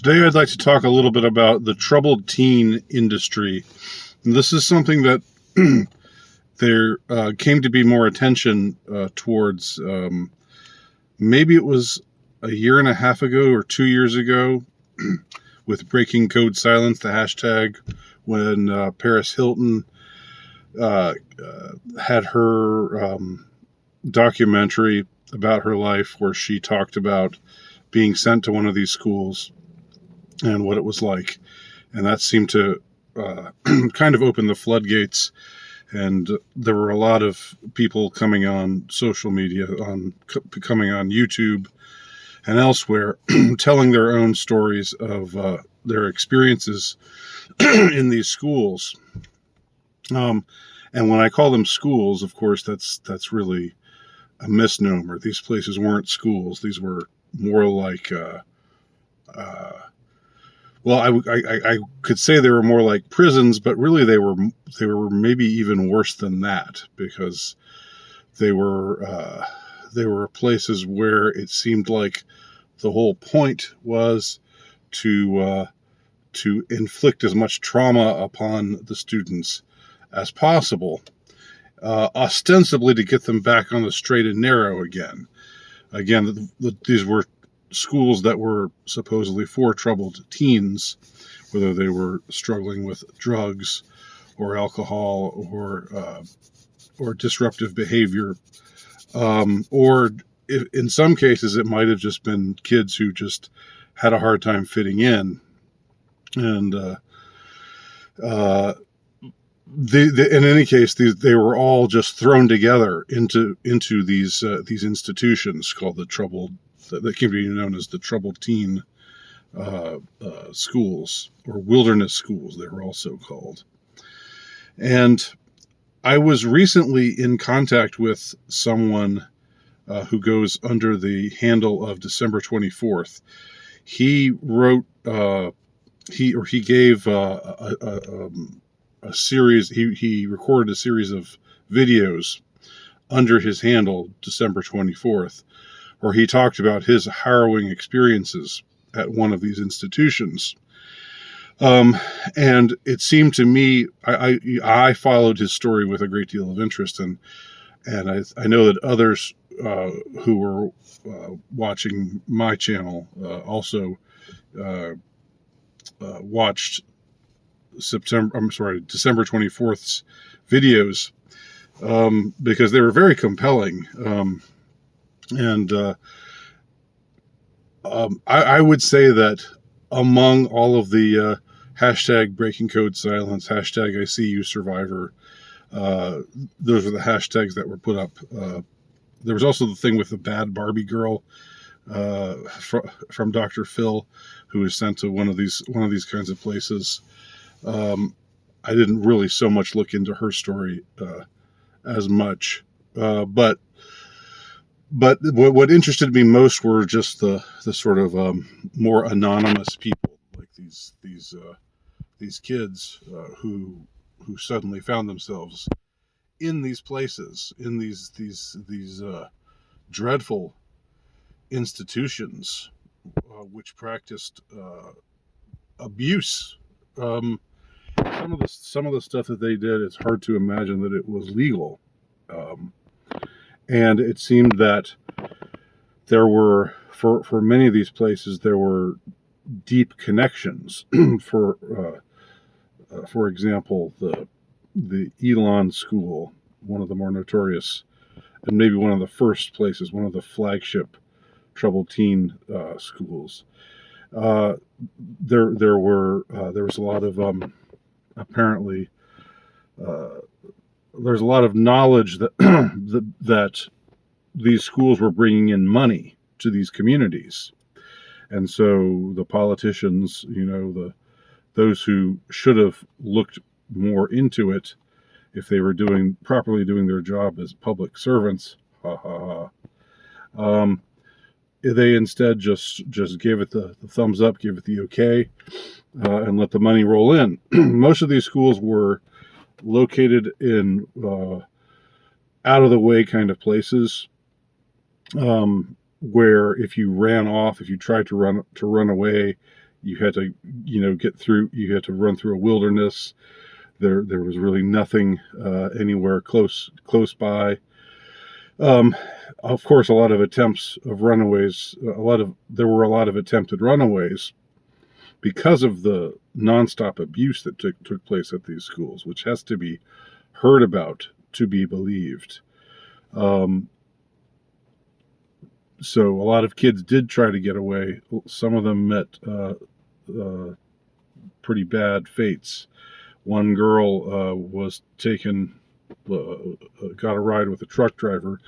Today, I'd like to talk a little bit about the troubled teen industry. And this is something that there came to be more attention towards. Maybe it was a year and a half ago or 2 years ago with Breaking Code Silence, the hashtag, when Paris Hilton had her documentary about her life where she talked about being sent to one of these schools and what it was like. And that seemed to kind of open the floodgates. And there were a lot of people coming on social media, coming on YouTube and elsewhere, telling their own stories of their experiences in these schools. And when I call them schools, of course, that's really a misnomer. These places weren't schools. These were more like I could say they were more like prisons, but really they were maybe even worse than that, because they were places where it seemed like the whole point was to inflict as much trauma upon the students as possible, ostensibly to get them back on the straight and narrow again. These were schools that were supposedly for troubled teens, whether they were struggling with drugs or alcohol or disruptive behavior, or in some cases it might have just been kids who just had a hard time fitting in. And in any case, they were all just thrown together into these institutions called the troubled, that came to be known as the troubled teen schools, or wilderness schools, they were also called. And I was recently in contact with someone who goes under the handle of December 24th. He wrote, he gave a series, he recorded a series of videos under his handle, December 24th, where he talked about his harrowing experiences at one of these institutions. And it seemed to me, I followed his story with a great deal of interest, and I know that others who were watching my channel also watched December 24th's videos, because they were very compelling. I would say that among all of the hashtag Breaking Code Silence, hashtag I See You Survivor, those are the hashtags that were put up. There was also the thing with the bad Barbie girl from Dr. Phil, who was sent to one of these kinds of places. I didn't really so much look into her story as much, but what interested me most were just the sort of more anonymous people, like these kids who suddenly found themselves in these places, in these dreadful institutions which practiced abuse. Some of the stuff that they did, it's hard to imagine that it was legal. And it seemed that there were, for many of these places, there were deep connections. For example, the Elon School, one of the more notorious, and maybe one of the first places, one of the flagship troubled teen schools. There was a lot of apparently. There's a lot of knowledge that that these schools were bringing in money to these communities, and so the politicians, those who should have looked more into it, if they were properly doing their job as public servants, they instead just gave it the thumbs up, gave it the okay, and let the money roll in. Most of these schools were located in out of the way kind of places, where if you tried to run away, You had to, get through. You had to run through a wilderness. There was really nothing anywhere close by. Um, of course, a lot of attempts of runaways. There were a lot of attempted runaways because of the nonstop abuse that took place at these schools, which has to be heard about to be believed. Um, so a lot of kids did try to get away. Some of them met uh, pretty bad fates. One girl was taken, got a ride with a truck driver,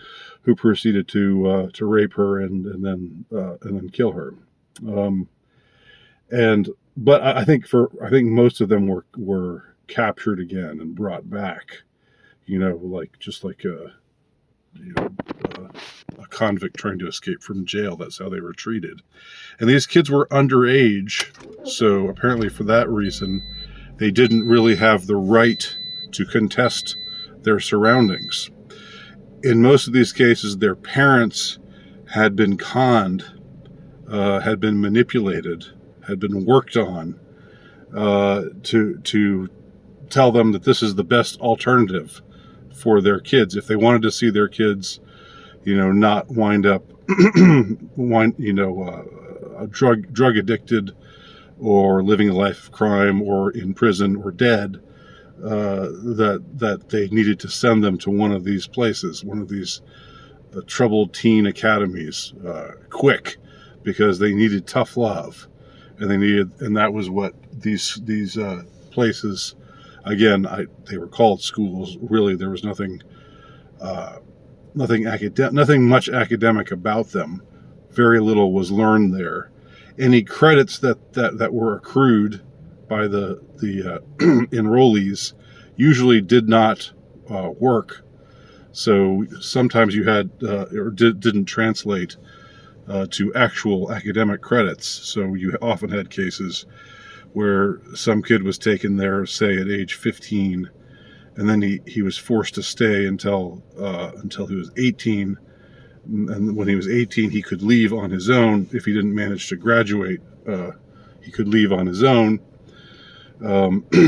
who proceeded to rape her and then kill her. Um, and but I think most of them were captured again and brought back. Just like you know, a convict trying to escape from jail. That's how they were treated. And these kids were underage, so apparently for that reason, they didn't really have the right to contest their surroundings. In most of these cases, their parents had been conned, had been manipulated, had been worked on to tell them that this is the best alternative for their kids if they wanted to see their kids, not wind up, drug addicted or living a life of crime or in prison or dead. That they needed to send them to one of these places, one of these troubled teen academies, quick, because they needed tough love, and that was what these places. Again, they were called schools. Really, there was nothing much academic about them. Very little was learned there. Any credits that were accrued by the enrollees usually did not work. So sometimes you had didn't translate to actual academic credits. So you often had cases where some kid was taken there, say at age 15, and then he was forced to stay until he was 18. And when he was 18, he could leave on his own. If he didn't manage to graduate, he could leave on his own. But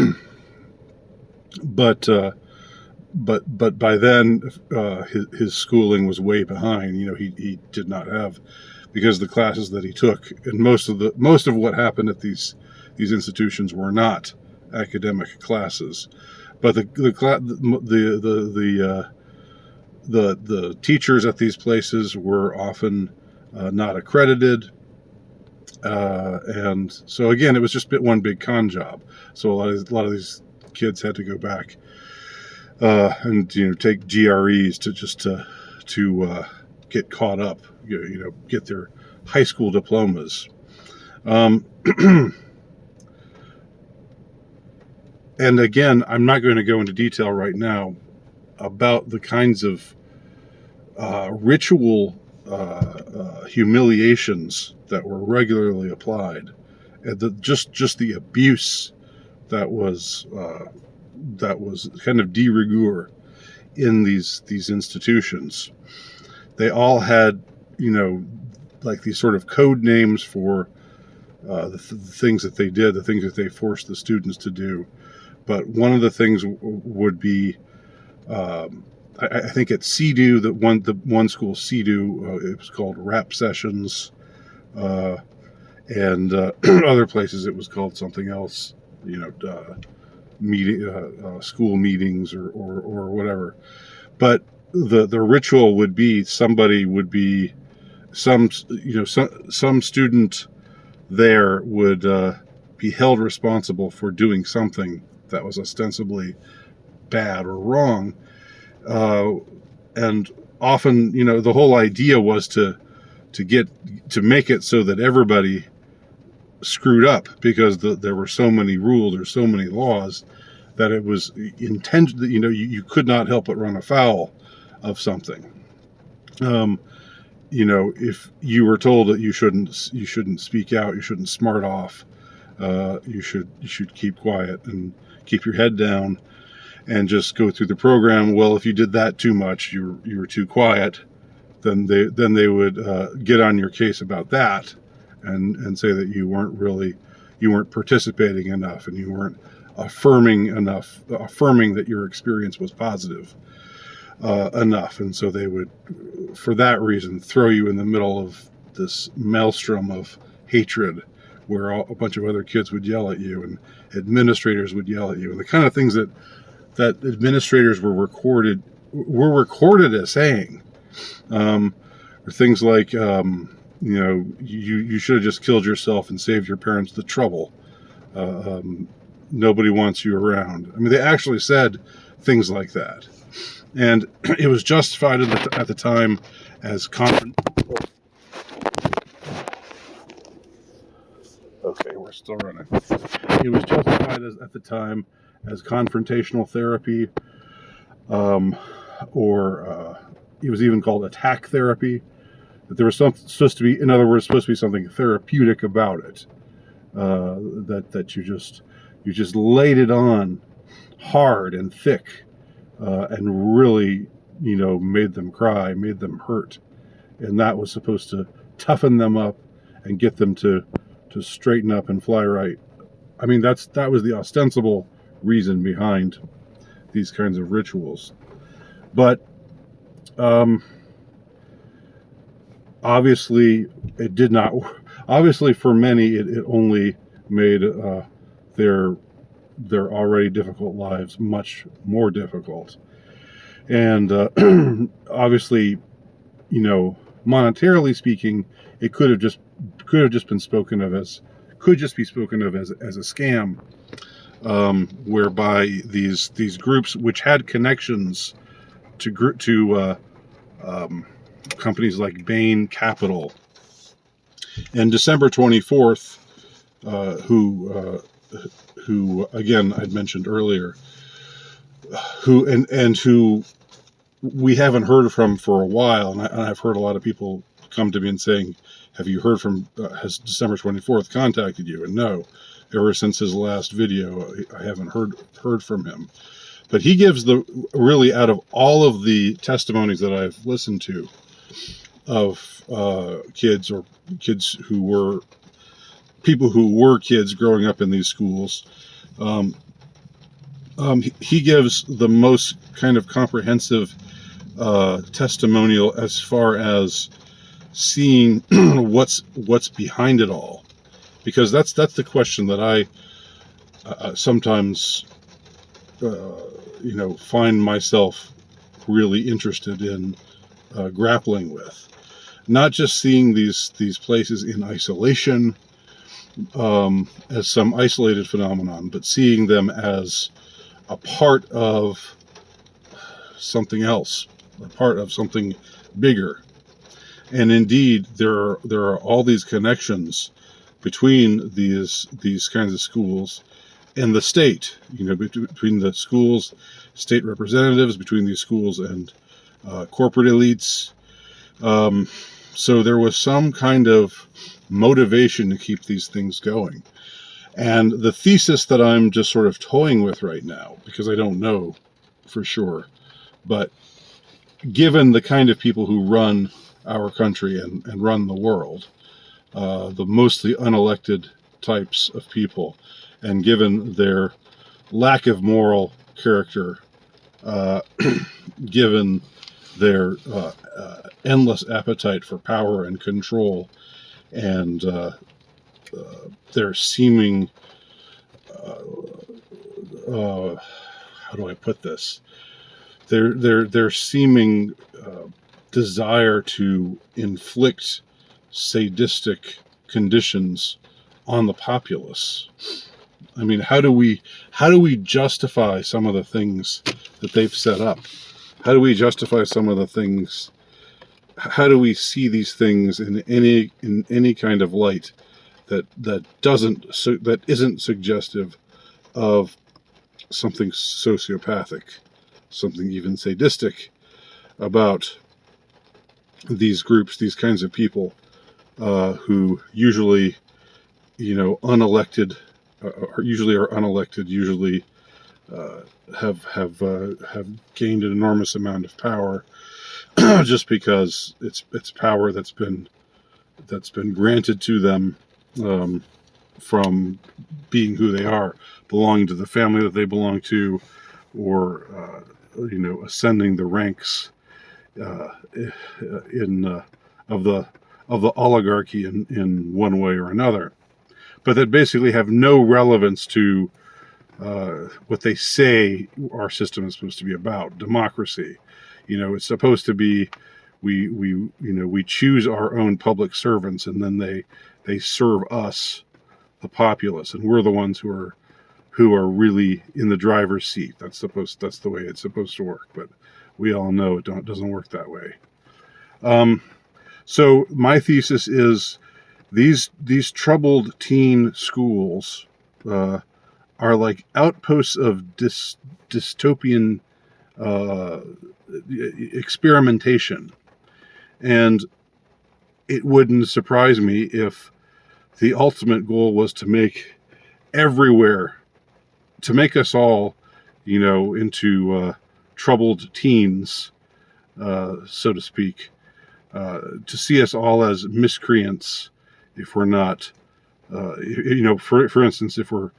by then, his schooling was way behind. He did not have, because the classes that he took, and most of what happened at these institutions were not academic classes, but the teachers at these places were often not accredited, and so again, it was just one big con job. So a lot of these kids had to go back and take GREs to get caught up, get their high school diplomas. And again, I'm not going to go into detail right now about the kinds of ritual humiliations that were regularly applied, and just the abuse that was kind of de rigueur in these institutions. They all had, like these sort of code names for the things that they did, the things that they forced the students to do. But one of the things would be, I think at CEDU, the one school, CEDU, it was called rap sessions, and other places it was called something else, school meetings or whatever. But the ritual would be some student there would be held responsible for doing something that was ostensibly bad or wrong, and often the whole idea was to make it so that everybody screwed up, because there were so many rules or so many laws that it was intended that you could not help but run afoul of something. If you were told that you shouldn't speak out, you shouldn't smart off, you should keep quiet and keep your head down and just go through the program. Well, if you did that too much, you were too quiet, then they would get on your case about that, and say that you weren't participating enough, and you weren't affirming that your experience was positive enough. And so they would, for that reason, throw you in the middle of this maelstrom of hatred, where a bunch of other kids would yell at you and administrators would yell at you, and the kind of things that administrators were recorded as saying, or things like, you should have just killed yourself and saved your parents the trouble. Nobody wants you around. I mean, they actually said things like that, and it was justified at the time as Okay, we're still running. It was justified at the time as confrontational therapy, or it was even called attack therapy. That there was supposed to be, in other words, supposed to be something therapeutic about it. That you just laid it on hard and thick, and really, made them cry, made them hurt, and that was supposed to toughen them up and get them to straighten up and fly right. I mean, that was the ostensible reason behind these kinds of rituals. But obviously, it did not. Obviously, for many, it only made their already difficult lives much more difficult. And obviously, monetarily speaking, it could just be spoken of as a scam, whereby these groups, which had connections to companies like Bain Capital, and December 24th, who again I'd mentioned earlier, who we haven't heard from for a while, and I've heard a lot of people come to me and saying, have you heard from, has December 24th contacted you? And no, ever since his last video, I haven't heard from him. But he gives really, out of all of the testimonies that I've listened to of kids who were people who were kids growing up in these schools, he gives the most kind of comprehensive testimonial as far as seeing what's behind it all, because that's the question that I sometimes find myself really interested in grappling with. Not just seeing these places in isolation as some isolated phenomenon, but seeing them as a part of something else, a part of something bigger. And indeed, there are all these connections between these kinds of schools and the state. Between the schools, state representatives, between these schools and corporate elites. So there was some kind of motivation to keep these things going. And the thesis that I'm just sort of toying with right now, because I don't know for sure, but given the kind of people who run our country and run the world, the mostly unelected types of people, and given their lack of moral character, given their endless appetite for power and control, and their seeming, how do I put this? Their seeming desire to inflict sadistic conditions on the populace. I mean, how do we justify some of the things that they've set up? How do we justify some of the things? How do we see these things in any kind of light that isn't suggestive of something sociopathic, something even sadistic about these groups, these kinds of people who usually, unelected, usually are unelected, usually have gained an enormous amount of power, just because it's power that's been that's been granted to them from being who they are, belonging to the family that they belong to, or ascending the ranks uh, in of the oligarchy in one way or another, but that basically have no relevance to what they say our system is supposed to be about, democracy. It's supposed to be we choose our own public servants, and then they serve us, the populace, and we're the ones who are really in the driver's seat. That's the way it's supposed to work, but we all know it doesn't work that way. So my thesis is these troubled teen schools are like outposts of dystopian experimentation, and it wouldn't surprise me if the ultimate goal was to make us all, into troubled teens, so to speak, to see us all as miscreants if we're not, for instance, if we're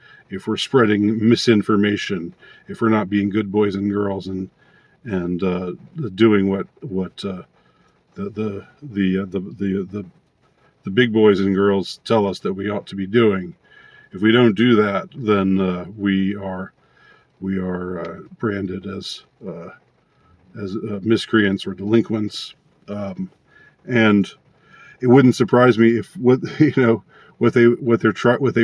spreading misinformation, if we're not being good boys and girls and doing what the big boys and girls tell us that we ought to be doing. If we don't do that, then we are branded as miscreants or delinquents, and it wouldn't surprise me if what they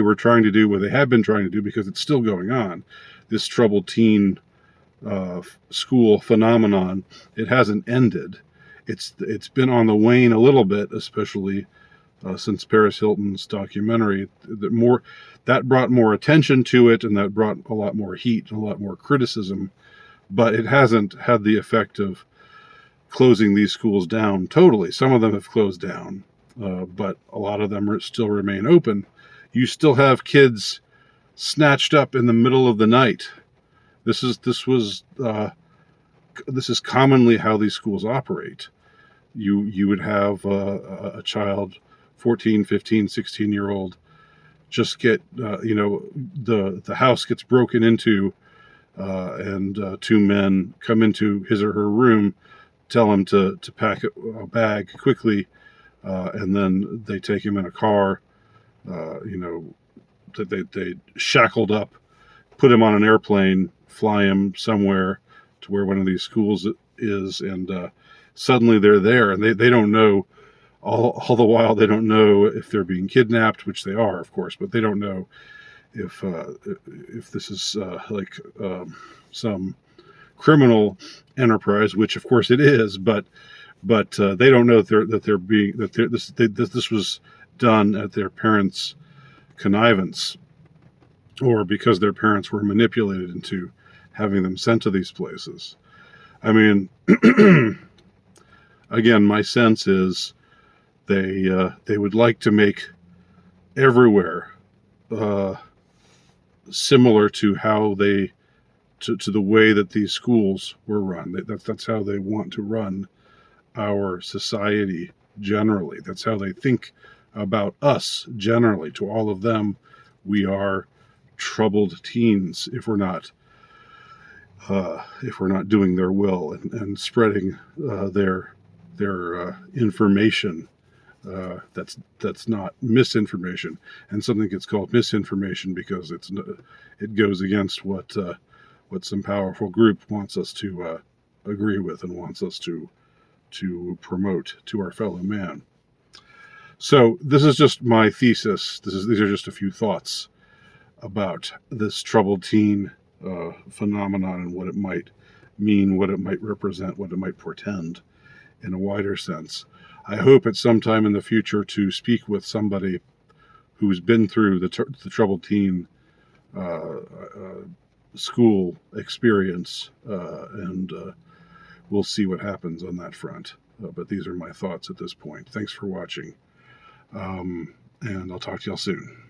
were trying to do, what they have been trying to do, because it's still going on, this troubled teen school phenomenon, it hasn't ended. It's been on the wane a little bit, especially since Paris Hilton's documentary. That brought more attention to it, and that brought a lot more heat and a lot more criticism, but it hasn't had the effect of closing these schools down totally. Some of them have closed down, but a lot of them still remain open. You still have kids snatched up in the middle of the night. This is commonly how these schools operate. You would have a child, 14, 15, 16-year-old, just get, the house gets broken into, and two men come into his or her room, tell him to pack a bag quickly, and then they take him in a car, they shackled up, put him on an airplane, fly him somewhere to where one of these schools is, and suddenly they're there, and they don't know, all the while they don't know if they're being kidnapped, which they are, of course, but they don't know if this is some criminal enterprise, which of course it is, but they don't know that this was done at their parents' connivance, or because their parents were manipulated into having them sent to these places. I mean, again, my sense is they would like to make everywhere similar to how to the way that these schools were run. That's how they want to run our society generally. That's how they think about us generally. To all of them, we are troubled teens if we're not doing their will and spreading their information. That's not misinformation, and something gets called misinformation because it goes against what some powerful group wants us to agree with and wants us to promote to our fellow man. So this is just my thesis. These are just a few thoughts about this troubled teen phenomenon and what it might mean, what it might represent, what it might portend in a wider sense. I hope at some time in the future to speak with somebody who's been through the troubled teen school experience, and we'll see what happens on that front. But these are my thoughts at this point. Thanks for watching, and I'll talk to y'all soon.